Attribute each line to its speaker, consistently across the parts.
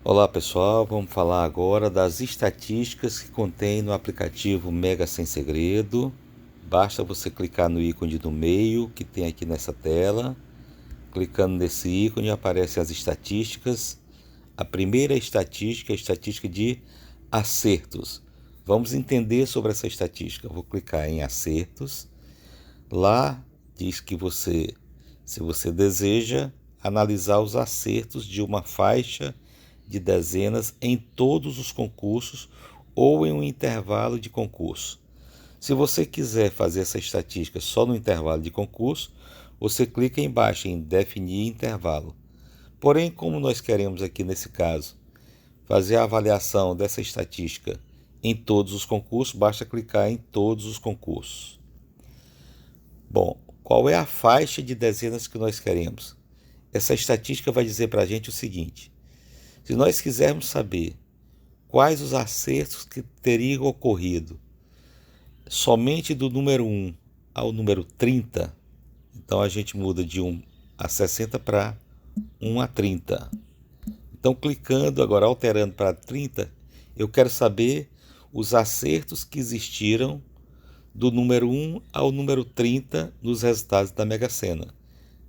Speaker 1: Olá pessoal, vamos falar agora das estatísticas que contém no aplicativo Mega Sem Segredo. Basta você clicar no ícone do meio que tem aqui nessa tela. Clicando nesse ícone aparecem as estatísticas. A primeira estatística é a estatística de acertos. Vamos entender sobre essa estatística. Vou clicar em acertos. Lá diz que se você deseja analisar os acertos de uma faixa de dezenas em todos os concursos ou em um intervalo de concurso. Se você quiser fazer essa estatística só no intervalo de concurso, você clica embaixo em definir intervalo. Porém, como nós queremos aqui nesse caso fazer a avaliação dessa estatística em todos os concursos, basta clicar em todos os concursos. Bom, qual é a faixa de dezenas que nós queremos? Essa estatística vai dizer para a gente o seguinte: se nós quisermos saber quais os acertos que teriam ocorrido somente do número 1 ao número 30, então a gente muda de 1 a 60 para 1 a 30. Então, clicando agora, alterando para 30, eu quero saber os acertos que existiram do número 1 ao número 30 nos resultados da Mega Sena.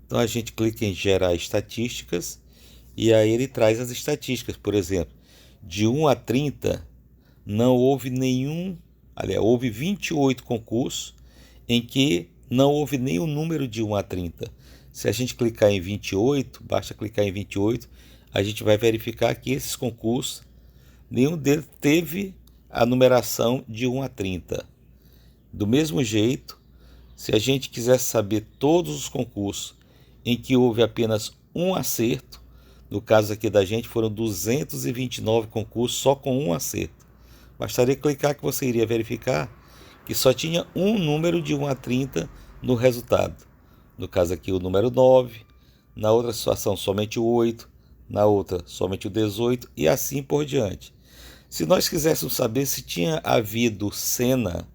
Speaker 1: Então a gente clica em gerar estatísticas e aí ele traz as estatísticas. Por exemplo, de 1 a 30 não houve nenhum, aliás, houve 28 concursos em que não houve nenhum número de 1 a 30. Se a gente clicar em 28, basta clicar em 28, a gente vai verificar que esses concursos, nenhum deles teve a numeração de 1 a 30. Do mesmo jeito, se a gente quisesse saber todos os concursos em que houve apenas um acerto, no caso aqui da gente foram 229 concursos só com um acerto, bastaria clicar que você iria verificar que só tinha um número de 1 a 30 no resultado. No caso aqui o número 9, na outra situação somente o 8, na outra somente o 18 e assim por diante. Se nós quiséssemos saber se tinha havido cena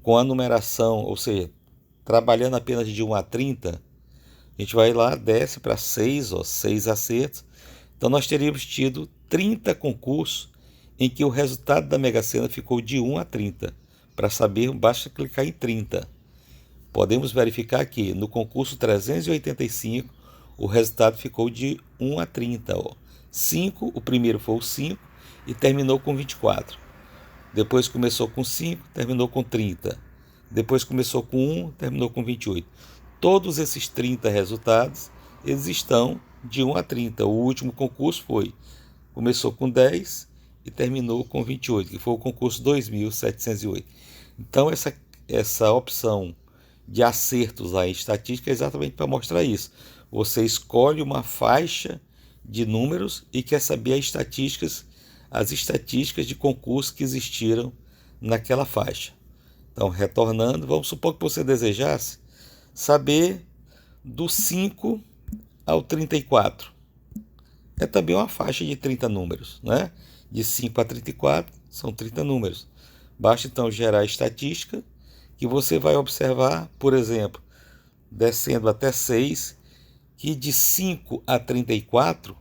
Speaker 1: com a numeração, ou seja, trabalhando apenas de 1 a 30, a gente vai lá, desce para 6, 6 acertos. Então nós teríamos tido 30 concursos em que o resultado da Mega Sena ficou de 1 a 30. Para saber, basta clicar em 30. Podemos verificar que no concurso 385 o resultado ficou de 1 a 30. 5, o primeiro foi o 5 e terminou com 24. Depois começou com 5, terminou com 30. Depois começou com 1, terminou com 28. Todos esses 30 resultados, eles estão de 1 a 30. O último concurso começou com 10 e terminou com 28, que foi o concurso 2708. Então essa opção de acertos lá em estatística é exatamente para mostrar isso. Você escolhe uma faixa de números e quer saber as estatísticas de concurso que existiram naquela faixa. Então, retornando, vamos supor que você desejasse saber do 5 ao 34. É também uma faixa de 30 números, né? De 5 a 34 são 30 números. Basta então gerar a estatística que você vai observar, por exemplo, descendo até 6, que de 5 a 34,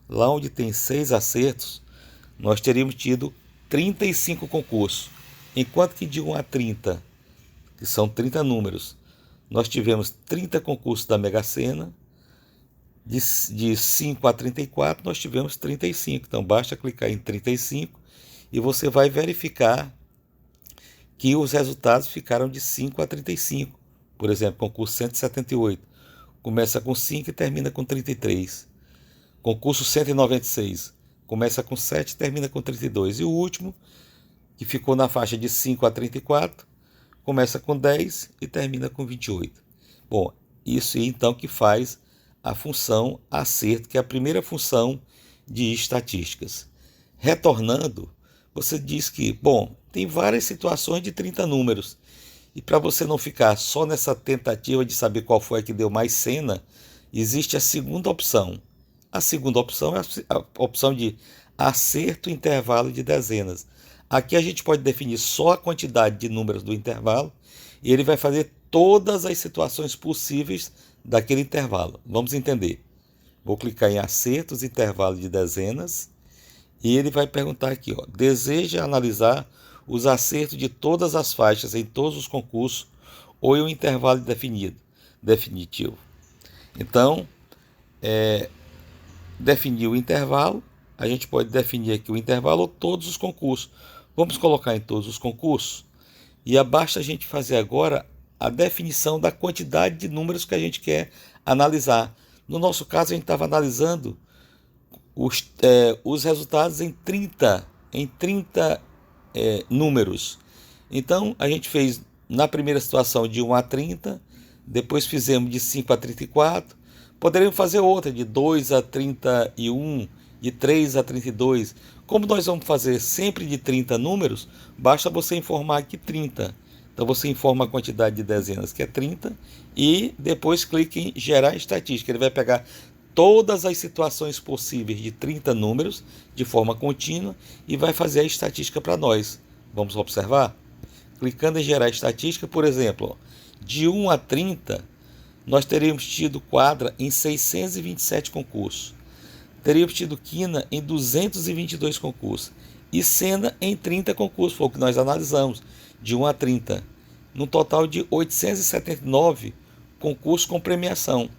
Speaker 1: lá onde tem 6 acertos, nós teríamos tido 35 concursos, enquanto que de 1 a 30, que são 30 números, nós tivemos 30 concursos da Mega Sena. De 5 a 34 nós tivemos 35, então basta clicar em 35 e você vai verificar que os resultados ficaram de 5 a 35. Por exemplo, concurso 178 começa com 5 e termina com 33. Concurso 196 começa com 7 e termina com 32. E o último, que ficou na faixa de 5 a 34, começa com 10 e termina com 28. Bom, isso aí então que faz a função acerto, que é a primeira função de estatísticas. Retornando, você diz que, bom, tem várias situações de 30 números. E para você não ficar só nessa tentativa de saber qual foi a que deu mais cena, existe a segunda opção. A segunda opção é a opção de acerto intervalo de dezenas. Aqui a gente pode definir só a quantidade de números do intervalo e ele vai fazer todas as situações possíveis daquele intervalo. Vamos entender. Vou clicar em acertos, intervalo de dezenas, e ele vai perguntar aqui, ó, deseja analisar os acertos de todas as faixas em todos os concursos ou em um intervalo definitivo. Então, definir o intervalo, a gente pode definir aqui o intervalo ou todos os concursos. Vamos colocar em todos os concursos, e basta a gente fazer agora a definição da quantidade de números que a gente quer analisar. No nosso caso, a gente estava analisando os resultados em 30 números. Então, a gente fez na primeira situação de 1 a 30, depois fizemos de 5 a 34, poderíamos fazer outra de 2 a 31, de 3 a 32. Como nós vamos fazer sempre de 30 números, basta você informar aqui 30. Então você informa a quantidade de dezenas, que é 30, e depois clique em gerar estatística. Ele vai pegar todas as situações possíveis de 30 números de forma contínua e vai fazer a estatística para nós. Vamos observar? Clicando em gerar estatística, por exemplo, de 1 a 30, nós teríamos tido quadra em 627 concursos. Teríamos tido quina em 222 concursos. E cena em 30 concursos, foi o que nós analisamos, de 1 a 30. Num total de 879 concursos com premiação.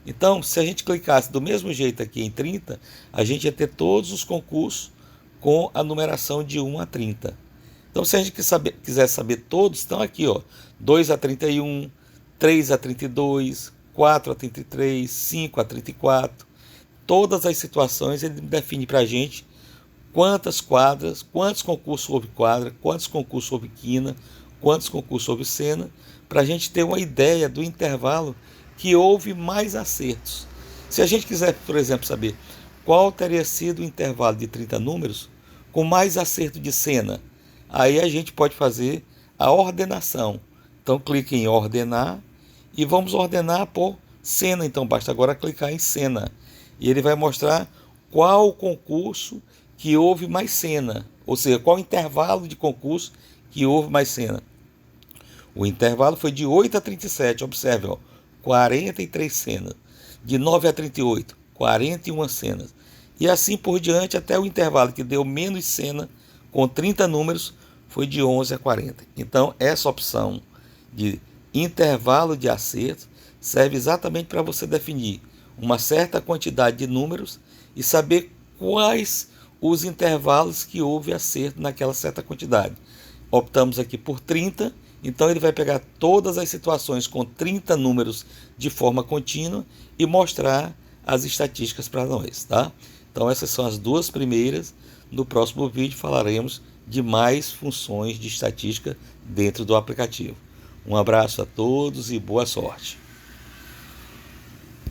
Speaker 1: Então, se a gente clicasse do mesmo jeito aqui em 30, a gente ia ter todos os concursos com a numeração de 1 a 30. Então, se a gente quiser saber todos, estão aqui, ó, 2 a 31, 3 a 32, 4 a 33, 5 a 34. Todas as situações ele define para a gente quantas quadras, quantos concursos houve quadra, quantos concursos houve quina, quantos concursos houve cena, para a gente ter uma ideia do intervalo que houve mais acertos. Se a gente quiser, por exemplo, saber qual teria sido o intervalo de 30 números com mais acerto de cena, aí a gente pode fazer a ordenação. Então clique em ordenar e vamos ordenar por cena. Então basta agora clicar em cena e ele vai mostrar qual o concurso que houve mais cena, ou seja, qual o intervalo de concurso que houve mais cena. O intervalo foi de 8 a 37, observe, ó, 43 cenas. De 9 a 38, 41 cenas. E assim por diante, até o intervalo que deu menos cena, com 30 números, foi de 11 a 40. Então, essa opção de intervalo de acerto serve exatamente para você definir uma certa quantidade de números e saber quais os intervalos que houve acerto naquela certa quantidade. Optamos aqui por 30, então ele vai pegar todas as situações com 30 números de forma contínua e mostrar as estatísticas para nós, tá? Então essas são as duas primeiras. No próximo vídeo falaremos de mais funções de estatística dentro do aplicativo. Um abraço a todos e boa sorte!